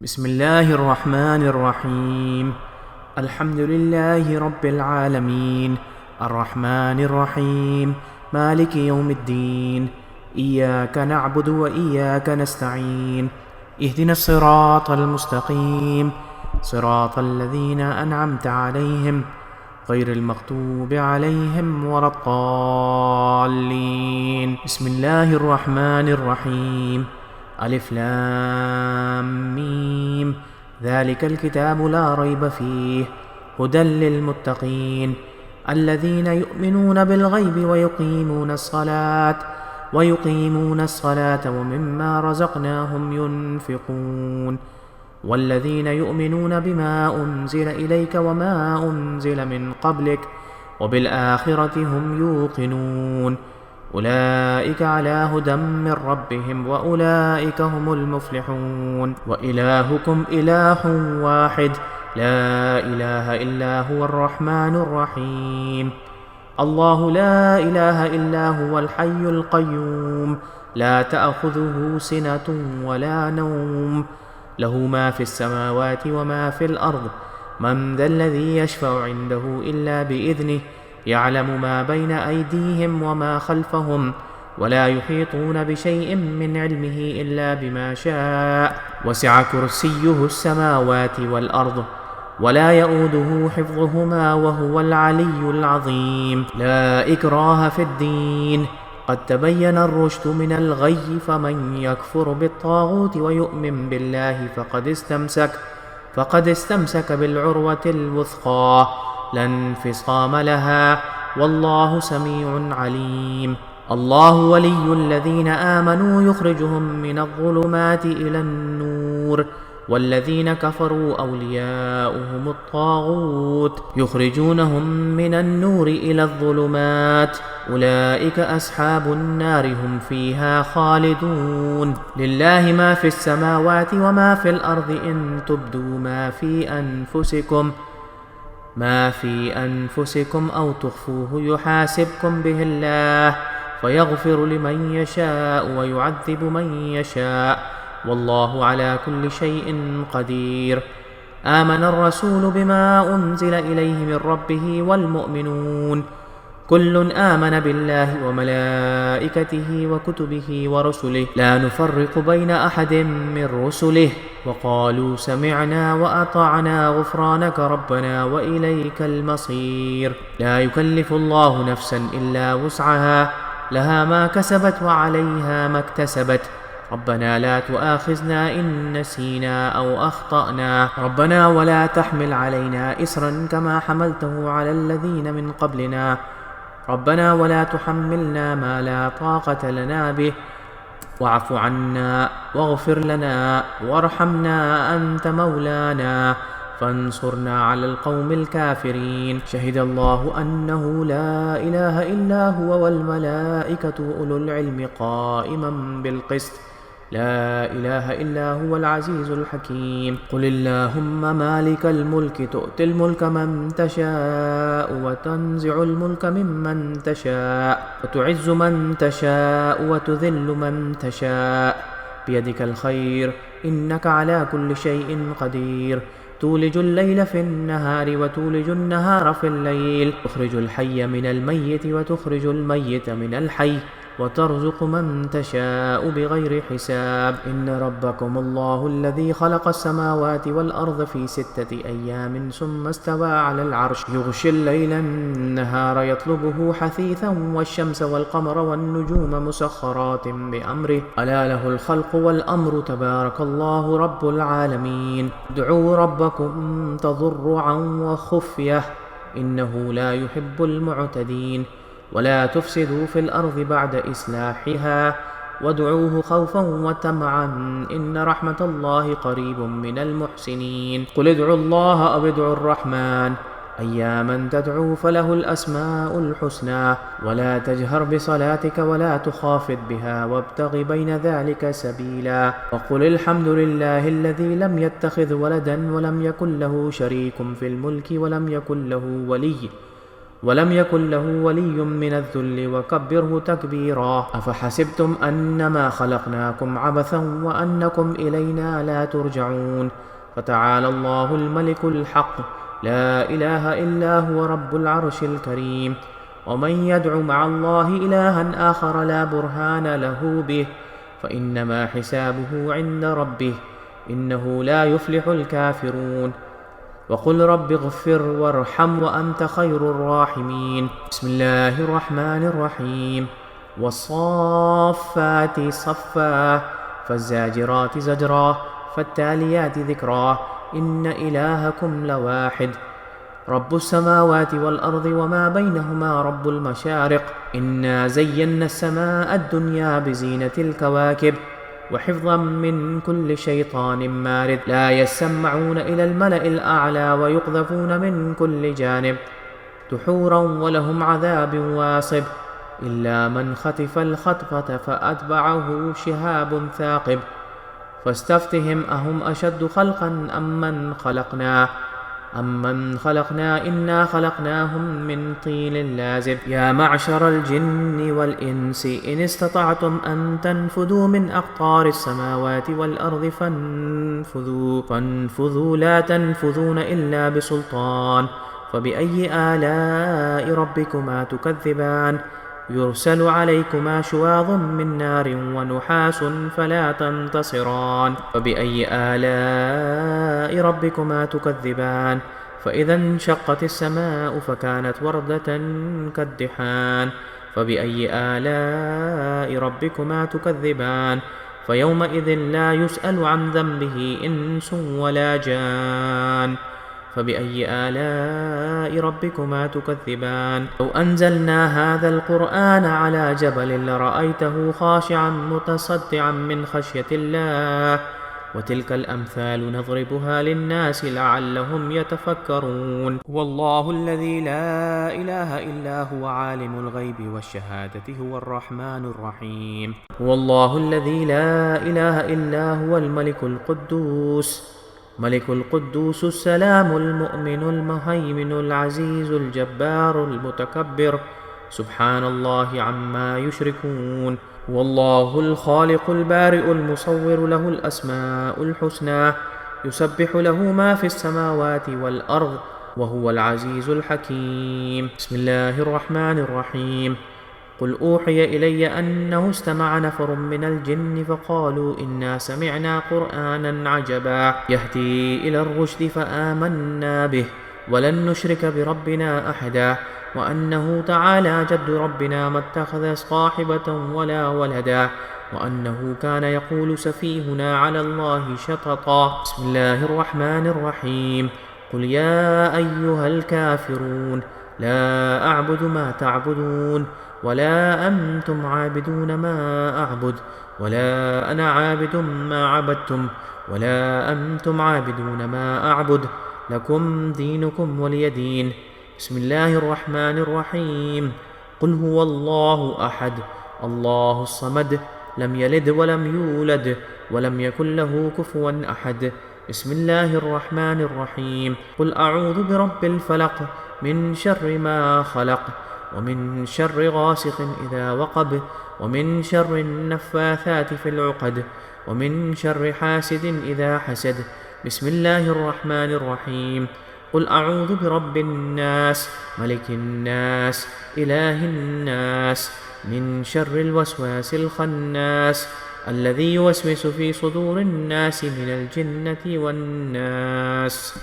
بسم الله الرحمن الرحيم. الحمد لله رب العالمين، الرحمن الرحيم، مالك يوم الدين. إياك نعبد وإياك نستعين، اهدنا الصراط المستقيم، صراط الذين أنعمت عليهم غير المغضوب عليهم ولا الضالين. بسم الله الرحمن الرحيم. ألف لام ميم، ذلك الكتاب لا ريب فيه هدى للمتقين الذين يؤمنون بالغيب ويقيمون الصلاة ومما رزقناهم ينفقون والذين يؤمنون بما أنزل إليك وما أنزل من قبلك وبالآخرة هم يوقنون أولئك على هدى من ربهم وأولئك هم المفلحون. وإلهكم إله واحد لا إله إلا هو الرحمن الرحيم. الله لا إله إلا هو الحي القيوم، لا تأخذه سنة ولا نوم، له ما في السماوات وما في الأرض. من ذا الذي يشفع عنده إلا بإذنه، يعلم ما بين أيديهم وما خلفهم، ولا يحيطون بشيء من علمه إلا بما شاء. وسع كرسيه السماوات والأرض ولا يؤوده حفظهما وهو العلي العظيم. لا إكراه في الدين، قد تبين الرشد من الغي، فمن يكفر بالطاغوت ويؤمن بالله فقد استمسك بالعروة الوثقى لا انفصام لها، والله سميع عليم. الله ولي الذين آمنوا يخرجهم من الظلمات إلى النور، والذين كفروا أولياؤهم الطاغوت يخرجونهم من النور إلى الظلمات، أولئك أصحاب النار هم فيها خالدون. لله ما في السماوات وما في الأرض، إن تبدوا ما في أنفسكم أو تخفوه يحاسبكم به الله، فيغفر لمن يشاء ويعذب من يشاء، والله على كل شيء قدير. آمن الرسول بما أنزل إليه من ربه والمؤمنون، كل آمن بالله وملائكته وكتبه ورسله، لا نفرق بين أحد من رسله، وقالوا سمعنا وأطعنا غفرانك ربنا وإليك المصير. لا يكلف الله نفسا إلا وسعها، لها ما كسبت وعليها ما اكتسبت. ربنا لا تؤاخذنا إن نسينا أو أخطأنا، ربنا ولا تحمل علينا إصرا كما حملته على الذين من قبلنا، ربنا ولا تحملنا ما لا طاقة لنا به، واعف عنا واغفر لنا وارحمنا أنت مولانا فانصرنا على القوم الكافرين. شهد الله أنه لا إله إلا هو والملائكة أولو العلم قائما بالقسط، لا إله إلا هو العزيز الحكيم. قل اللهم مالك الملك، تؤتي الملك من تشاء وتنزع الملك ممن تشاء، وتعز من تشاء وتذل من تشاء، بيدك الخير، إنك على كل شيء قدير. تولج الليل في النهار وتولج النهار في الليل، تخرج الحي من الميت وتخرج الميت من الحي، وترزق من تشاء بغير حساب. إن ربكم الله الذي خلق السماوات والأرض في 6 أيام ثم استوى على العرش، يغشي الليل النهار يطلبه حثيثا، والشمس والقمر والنجوم مسخرات بأمره، ألا له الخلق والأمر، تبارك الله رب العالمين. ادعوا ربكم تضرعا وخفية، إنه لا يحب المعتدين. ولا تفسدوا في الأرض بعد إصلاحها، وادعوه خوفا وطمعا، إن رحمة الله قريب من المحسنين. قل ادعوا الله أو ادعوا الرحمن، أياما تدعوا فله الأسماء الحسنى، ولا تجهر بصلاتك ولا تخافت بها، وابتغ بين ذلك سبيلا. وقل الحمد لله الذي لم يتخذ ولدا ولم يكن له شريك في الملك ولم يكن له ولي ولم يكن له ولي من الذل وكبره تكبيرا. أفحسبتم أنما خلقناكم عبثا وأنكم إلينا لا ترجعون. فتعالى الله الملك الحق لا إله إلا هو رب العرش الكريم. ومن يدع مع الله إلها آخر لا برهان له به فإنما حسابه عند ربه إنه لا يفلح الكافرون. وقل رب اغفر وارحم وأنت خير الراحمين. بسم الله الرحمن الرحيم. والصافات صفا فالزاجرات زجرا فالتاليات ذكرا إن إلهكم لواحد رب السماوات والأرض وما بينهما رب المشارق. إنا زينا السماء الدنيا بزينة الكواكب وحفظا من كل شيطان مارد. لا يسمعون إلى الملأ الأعلى ويقذفون من كل جانب دحورا ولهم عذاب واصب إلا من خطف الخطفة فأتبعه شهاب ثاقب. فاستفتهم أهم أشد خلقا أمن خلقنا إنا خلقناهم من طين لازب. يا معشر الجن والإنس إن استطعتم أن تنفذوا من أقطار السماوات والأرض فانفذوا لا تنفذون إلا بسلطان. فبأي آلاء ربكما تكذبان يرسل عليكما شواظ من نار ونحاس فلا تنتصران. فبأي آلاء ربكما تكذبان فإذا انشقت السماء فكانت وردة كالدحان. فبأي آلاء ربكما تكذبان فيومئذ لا يسأل عن ذنبه إنس ولا جان. فبأي آلاء ربكما تكذبان. لو أنزلنا هذا القرآن على جبل لرأيته خاشعا متصدعا من خشية الله. وتلك الأمثال نضربها للناس لعلهم يتفكرون. والله الذي لا إله إلا هو عالم الغيب والشهادة هو الرحمن الرحيم. والله الذي لا إله إلا هو الملك القدوس السلام المؤمن المهيمن العزيز الجبار المتكبر سبحان الله عما يشركون. والله الخالق البارئ المصور له الأسماء الحسنى يسبح له ما في السماوات والأرض وهو العزيز الحكيم. بسم الله الرحمن الرحيم. قل أوحي إلي أنه استمع نفر من الجن فقالوا إنا سمعنا قرآنا عجبا يهدي إلى الرشد فآمنا به ولن نشرك بربنا أحدا وأنه تعالى جد ربنا ما اتخذ صاحبة ولا ولدا وأنه كان يقول سفيهنا على الله شططا. بسم الله الرحمن الرحيم. قل يا أيها الكافرون لا أعبد ما تعبدون ولا أنتم عابدون ما أعبد ولا أنا عابد ما عبدتم ولا أنتم عابدون ما أعبد لكم دينكم ولي دين. بسم الله الرحمن الرحيم. قل هو الله أحد الله الصمد لم يلد ولم يولد ولم يكن له كفوا أحد. بسم الله الرحمن الرحيم. قل أعوذ برب الفلق من شر ما خلق ومن شر غاسق إذا وقب ومن شر النفاثات في العقد ومن شر حاسد إذا حسد. بسم الله الرحمن الرحيم. قل أعوذ برب الناس ملك الناس إله الناس من شر الوسواس الخناس الذي يوسوس في صدور الناس من الجنة والناس.